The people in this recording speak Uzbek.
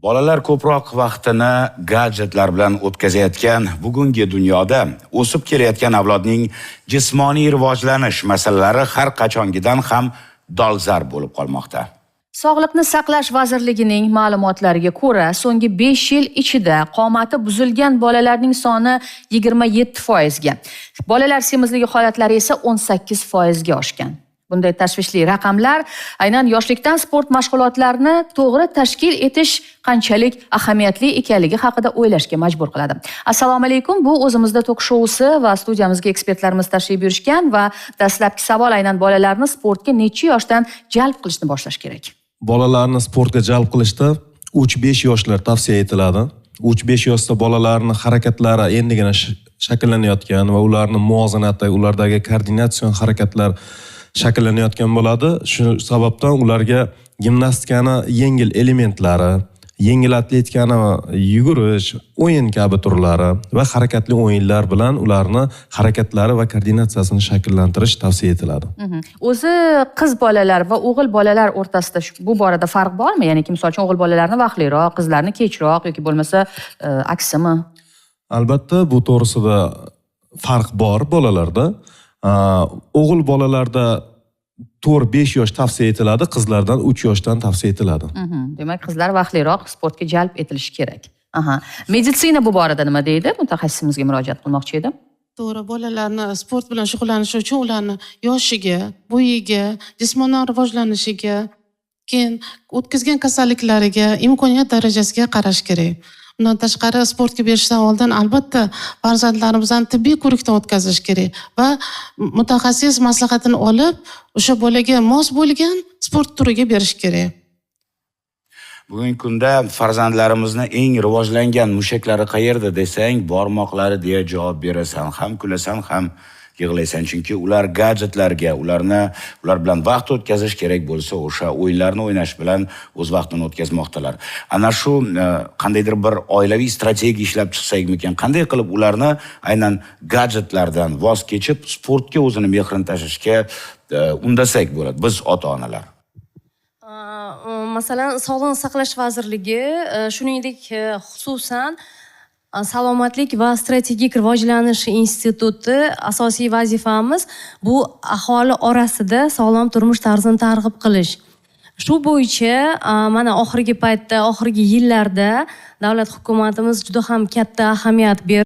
Bolalar ko'proq vaqtini gadjetlar bilan o'tkazayotgan bugungi dunyoda o'sib kelayotgan avlodning jismoniy rivojlanish masalalari har qachongidan ham dolzarb bo'lib qolmoqda. Sog'liqni saqlash vazirligining ma'lumotlariga ko'ra, so'nggi 5 yil ichida qomati buzilgan bolalarning soni 27%, ga, bolalar semizligi holatlari esa 18% ga oshgan. Bunday tashvishli raqamlar aynan yoshlikdan sport mashg'ulotlarini to'g'ri tashkil etish qanchalik ahamiyatli ekanligi haqida o'ylashga majbur qiladi. Assalomu alaykum. Bu o'zimizda tok shousi va studiyamizga ekspertlarimiz tashrif buyurishgan va dastlabki savol aynan bolalarni sportga necha yoshdan jalb qilishni boshlash kerak? Bolalarni sportga jalb qilishda 3-5 yoshlar tavsiya etiladi. 3-5 yoshda bolalarning harakatlari endigina shakllanayotgan va ularning muvozanati, ulardagi koordinatsion harakatlar shakllanayotgan bo'ladi. Shu sababdan ularga gimnastikani yengil elementlari, yengil atletikani yugurish, o'yin kabi turlari va harakatli o'yinlar bilan ularni harakatlari va koordinatsiyasini shakllantirish tavsiya etiladi. O'zi qiz bolalar va o'g'il bolalar o'rtasida bu borada farq bormi? Ya'ni misol uchun o'g'il bolalarni vaqtliroq, qizlarni kechroq yoki bo'lmasa aksimi? Albatta, bu to'g'risida farq bor bolalarda. O'g'il bolalarda 4-5 yosh tavsiya etiladi, qizlardan 3 yoshdan tavsiya etiladi. Demak, qizlar vaqtliroq sportga jalb etilishi kerak. Meditsina bu borada nima deydi? Mutaxassisimizga murojaat qilmoqchi edim. To'g'ri, bolalarni sport bilan shug'ullanishi uchun ularni yoshiga, bo'yiga, jismoniy rivojlanishiga, keyin o'tkazgan kasalliklariga, imkoniyat darajasiga qarash kerak. Undan tashqari sportga berishdan oldin albatta farzandlarimizni tibbiy ko'rikdan o'tkazish kerak va mutaxassis maslahatini olib, o'sha bolaga mos bo'lgan sport turiga berish kerak. Bugungi kunda farzandlarimizni eng rivojlangan mushaklari qayerda desang, barmoqlari deya javob berasan, ham kulasan, ham yig'laysan, chunki ular gadjetlarga, ular bilan vaqt o'tkazish kerak bo'lsa, o'sha o'yinlarni o'ynash bilan o'z vaqtini o'tkazmoqdalar. Ana shu qandaydir bir oilaviy strategiya ishlab chiqsakmikan, qanday qilib ularni aynan gadjetlardan voz kechib sportga o'zini mehrini tashlashga undasak bo'ladi biz ota-onalar. Masalan, Sog'liqni saqlash vazirligi, shuningdek, xususan Salomatlik va strategik rivojlanish instituti asosiy vazifamiz bu aholi orasida sog'lom turmush tarzini targ'ib qilish. Shu bo'yicha mana oxirgi paytda, oxirgi yillarda davlat hukumatimiz juda ham katta ahamiyat berdi.